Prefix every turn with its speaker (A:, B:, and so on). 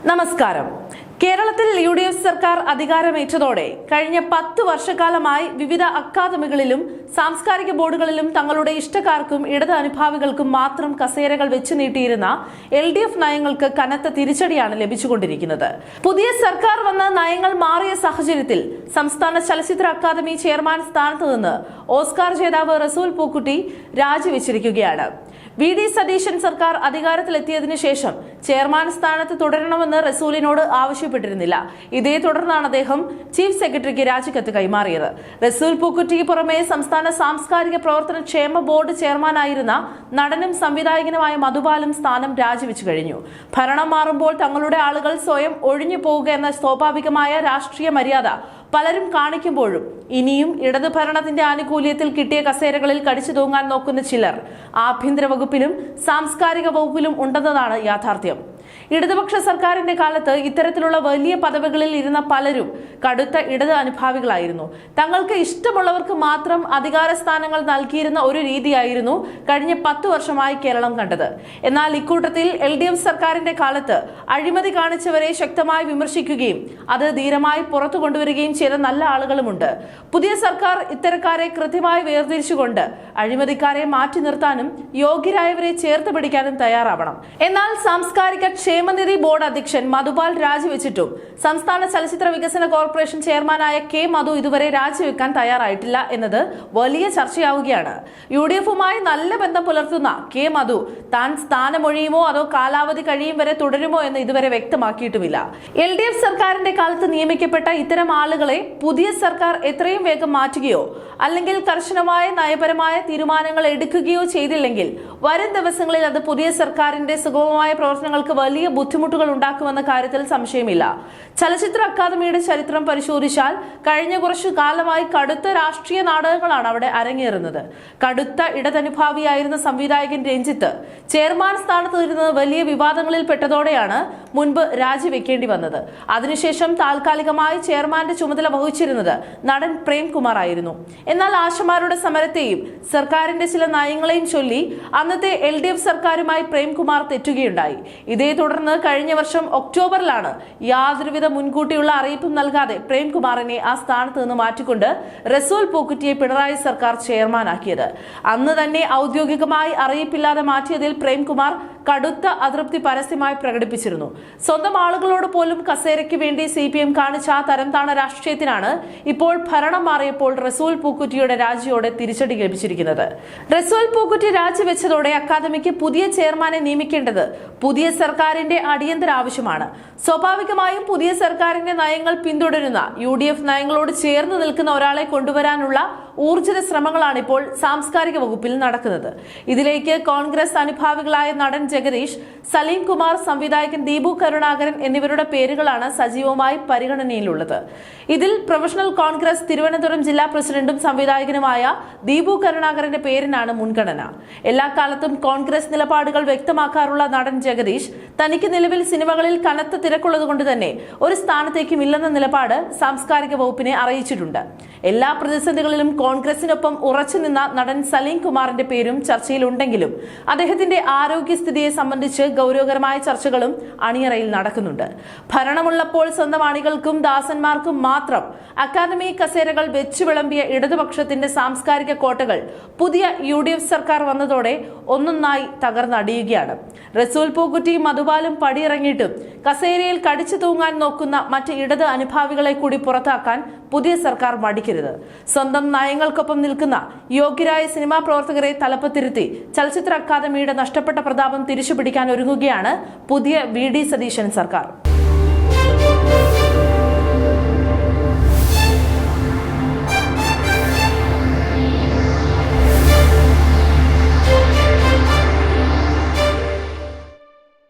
A: നമസ്കാരം. കേരളത്തിൽ യു.ഡി.എഫ് സർക്കാർ അധികാരമേറ്റതോടെ കഴിഞ്ഞ 10 വർഷക്കാലമായി വിവിധ അക്കാദമികളിലും സാംസ്കാരിക ബോർഡുകളിലും തങ്ങളുടെ ഇഷ്ടക്കാർക്കും ഇടത് അനുഭാവികൾക്കും മാത്രം കസേരകൾ വെച്ചു നീട്ടിയിരുന്ന LDF നയങ്ങൾക്ക് കനത്ത തിരിച്ചടിയാണ് ലഭിച്ചുകൊണ്ടിരിക്കുന്നത്. പുതിയ സർക്കാർ വന്ന നയങ്ങൾ മാറിയ സാഹചര്യത്തിൽ സംസ്ഥാന ചലച്ചിത്ര അക്കാദമി ചെയർമാൻ സ്ഥാനത്ത് നിന്ന് ഓസ്കാർ ജേതാവ് റസൂൽ പൂക്കുട്ടി രാജിവെച്ചിരിക്കുകയാണ്. വി.ഡി. സതീശൻ സർക്കാർ അധികാരത്തിലെത്തിയതിനു ശേഷം ചെയർമാൻ സ്ഥാനത്ത് തുടരണമെന്ന് റസൂലിനോട് ആവശ്യപ്പെട്ടിരുന്നില്ല. ഇതേ തുടർന്നാണ് അദ്ദേഹം ചീഫ് സെക്രട്ടറിക്ക് രാജിക്കത്ത് കൈമാറിയത്. റസൂൽ പൂക്കുട്ടിക്ക് പുറമെ സംസ്ഥാന സാംസ്കാരിക പ്രവർത്തന ക്ഷേമ ബോർഡ് ചെയർമാനായിരുന്ന നടനും സംവിധായകനുമായ മധുപാലും സ്ഥാനം രാജിവെച്ചു കഴിഞ്ഞു. ഭരണം മാറുമ്പോൾ തങ്ങളുടെ ആളുകൾ സ്വയം ഒഴിഞ്ഞു പോവുക എന്ന സ്വാഭാവികമായ രാഷ്ട്രീയ മര്യാദ പലരും കാണിക്കുമ്പോഴും ഇനിയും ഇടതു ഭരണത്തിന്റെ ആനുകൂല്യത്തിൽ കിട്ടിയ കസേരകളിൽ കടിച്ചു തൂങ്ങാൻ നോക്കുന്ന ചിലർ ആഭ്യന്തര വകുപ്പിലും സാംസ്കാരിക വകുപ്പിലും ഉണ്ടെന്നതാണ് യാഥാർത്ഥ്യം. ഇടതുപക്ഷ സർക്കാരിന്റെ കാലത്ത് ഇത്തരത്തിലുള്ള വലിയ പദവികളിൽ ഇരുന്ന പലരും കടുത്ത ഇടത് അനുഭാവികളായിരുന്നു. തങ്ങൾക്ക് ഇഷ്ടമുള്ളവർക്ക് മാത്രം അധികാര സ്ഥാനങ്ങൾ നൽകിയിരുന്ന ഒരു രീതിയായിരുന്നു കഴിഞ്ഞ 10 വർഷമായി കേരളം കണ്ടത്. എന്നാൽ ഇക്കൂട്ടത്തിൽ LDF സർക്കാരിന്റെ കാലത്ത് അഴിമതി കാണിച്ചവരെ ശക്തമായി വിമർശിക്കുകയും അത് ധീരമായി പുറത്തു കൊണ്ടുവരികയും ചെയ്ത നല്ല ആളുകളുമുണ്ട്. പുതിയ സർക്കാർ ഇത്തരക്കാരെ കൃത്യമായി വേർതിരിച്ചുകൊണ്ട് അഴിമതിക്കാരെ മാറ്റി നിർത്താനും യോഗ്യരായവരെ ചേർത്ത് പിടിക്കാനും തയ്യാറാവണം. എന്നാൽ സാംസ്കാരിക ക്ഷേമനിധി ബോർഡ് അധ്യക്ഷൻ മധുപാൽ രാജിവെച്ചിട്ടും സംസ്ഥാന ചലച്ചിത്ര വികസന കോർപ്പറേഷൻ ചെയർമാനായ കെ മധു ഇതുവരെ രാജിവെക്കാൻ തയ്യാറായിട്ടില്ല എന്നത് വലിയ ചർച്ചയാവുകയാണ്. യു.ഡി.എഫുമായി നല്ല ബന്ധം പുലർത്തുന്ന കെ മധു താൻ സ്ഥാനമൊഴിയുമോ അതോ കാലാവധി കഴിയും വരെ തുടരുമോ എന്ന് ഇതുവരെ വ്യക്തമാക്കിയിട്ടുമില്ല. LDF സർക്കാരിന്റെ കാലത്ത് നിയമിക്കപ്പെട്ട ഇത്തരം ആളുകളെ പുതിയ സർക്കാർ എത്രയും വേഗം മാറ്റുകയോ അല്ലെങ്കിൽ കർശനമായ നയപരമായ തീരുമാനങ്ങൾ എടുക്കുകയോ ചെയ്തില്ലെങ്കിൽ വരും ദിവസങ്ങളിൽ അത് പുതിയ സർക്കാരിന്റെ സുഗമമായ പ്രവർത്തനങ്ങൾക്ക് വലിയ ബുദ്ധിമുട്ടുകൾ ഉണ്ടാക്കുമെന്ന കാര്യത്തിൽ സംശയമില്ല. ചലച്ചിത്ര അക്കാദമിയുടെ ചരിത്രം പരിശോധിച്ചാൽ കഴിഞ്ഞ കുറച്ചു കാലമായി കടുത്ത രാഷ്ട്രീയ നാടകങ്ങളാണ് അവിടെ അരങ്ങേറുന്നത്. കടുത്ത ഇടതനുഭാവിയായിരുന്ന സംവിധായകൻ രഞ്ജിത്ത് ചെയർമാൻ സ്ഥാനത്ത് ഇരുന്നത് വലിയ വിവാദങ്ങളിൽ പെട്ടതോടെയാണ് മുൻപ് രാജിവെക്കേണ്ടി വന്നത്. അതിനുശേഷം താൽക്കാലികമായി ചെയർമാന്റെ ചുമതല വഹിച്ചിരുന്നത് നടൻ പ്രേംകുമാർ ആയിരുന്നു. എന്നാൽ ആശമാരുടെ സമരത്തെയും സർക്കാരിന്റെ ചില നയങ്ങളെയും ചൊല്ലി അന്നത്തെ LDF സർക്കാരുമായി പ്രേംകുമാർ തെറ്റുകയുണ്ടായി. ഇതേ തുടർന്ന് കഴിഞ്ഞ വർഷം ഒക്ടോബറിലാണ് യാതൊരുവിധ മുൻകൂട്ടിയുള്ള അറിയിപ്പും നൽകാതെ പ്രേംകുമാറിനെ ആ സ്ഥാനത്ത് നിന്ന് മാറ്റിക്കൊണ്ട് റസൂൽ പൂക്കുട്ടിയെ പിണറായി സർക്കാർ ചെയർമാനാക്കിയത്. അന്ന് തന്നെ ഔദ്യോഗികമായി അറിയിപ്പില്ലാതെ മാറ്റിയതിൽ പ്രേംകുമാർ കടുത്ത അതൃപ്തി പരസ്യമായി പ്രകടിപ്പിച്ചിരുന്നു. സ്വന്തം ആളുകളോട് പോലും കസേരയ്ക്ക് വേണ്ടി CPM കാണിച്ച ആ തരംതാണ രാഷ്ട്രീയത്തിനാണ് ഇപ്പോൾ ഭരണം മാറിയപ്പോൾ റസൂൽ പൂക്കുട്ടിയുടെ രാജിയോടെ തിരിച്ചടി ലഭിച്ചിരിക്കുന്നത്. റസൂൽ പൂക്കുട്ടി രാജിവെച്ചതോടെ അക്കാദമിക്ക് പുതിയ ചെയർമാനെ നിയമിക്കേണ്ടത് പുതിയ സർക്കാരിന്റെ അടിയന്തര ആവശ്യമാണ്. സ്വാഭാവികമായും പുതിയ സർക്കാരിന്റെ നയങ്ങൾ പിന്തുടരുന്ന UDF നയങ്ങളോട് ചേർന്ന് നിൽക്കുന്ന ഒരാളെ കൊണ്ടുവരാനുള്ള ഊർജിത ശ്രമങ്ങളാണ് ഇപ്പോൾ സാംസ്കാരിക വകുപ്പിൽ നടക്കുന്നത്. ഇതിലേക്ക് കോൺഗ്രസ് അനുഭാവികളായ നടൻ ജഗദീഷ്, സലീം കുമാർ, സംവിധായകൻ ദീപു കരുണാകരൻ എന്നിവരുടെ പേരുകളാണ് സജീവമായി പരിഗണനയിലുള്ളത്. ഇതിൽ പ്രൊഫഷണൽ കോൺഗ്രസ് തിരുവനന്തപുരം ജില്ലാ പ്രസിഡന്റും സംവിധായകനുമായ ദീപു കരുണാകരന്റെ പേരിനാണ് മുൻഗണന. എല്ലാ കാലത്തും കോൺഗ്രസ് നിലപാടുകൾ വ്യക്തമാക്കാറുള്ള നടൻ ജഗദീഷ് തനിക്ക് നിലവിൽ സിനിമകളിൽ കനത്ത തിരക്കുള്ളതുകൊണ്ട് തന്നെ ഒരു സ്ഥാനത്തേക്കും ഇല്ലെന്ന നിലപാട് സാംസ്കാരിക വകുപ്പിനെ അറിയിച്ചിട്ടുണ്ട്. എല്ലാ പ്രതിസന്ധികളിലും കോൺഗ്രസിനൊപ്പം ഉറച്ചുനിന്ന നടൻ സലീം കുമാറിന്റെ പേരും ചർച്ചയിലുണ്ടെങ്കിലും അദ്ദേഹത്തിന്റെ ആരോഗ്യസ്ഥിതിയെ സംബന്ധിച്ച് ഗൗരവകരമായ ചർച്ചകളും അണിയറയിൽ നടക്കുന്നുണ്ട്. ഭരണമുള്ളപ്പോൾ സ്വന്തം അണികൾക്കും ദാസന്മാർക്കും മാത്രം അക്കാദമി കസേരകൾ വെച്ചു വിളമ്പിയ ഇടതുപക്ഷത്തിന്റെ സാംസ്കാരിക കോട്ടകൾ പുതിയ UDF സർക്കാർ വന്നതോടെ ഒന്നൊന്നായി തകർന്നടിയുകയാണ്. റസൂൽ പൂക്കുട്ടി മധുപാലും പടിയിറങ്ങിയിട്ടും കസേരയിൽ കടിച്ചു തൂങ്ങാൻ നോക്കുന്ന മറ്റ് ഇടത് അനുഭാവികളെ കൂടി പുറത്താക്കാൻ പുതിയ സർക്കാർ മടിക്കരുത്. സ്വന്തം നയങ്ങൾക്കൊപ്പം നിൽക്കുന്ന യോഗ്യരായ സിനിമാ പ്രവർത്തകരെ തലപ്പത്തിരുത്തി ചലച്ചിത്ര അക്കാദമിയുടെ നഷ്ടപ്പെട്ട പ്രതാപം തിരിച്ചുപിടിക്കാൻ ഒരുങ്ങുകയാണ് പുതിയ വി.ഡി. സതീശൻ സർക്കാർ.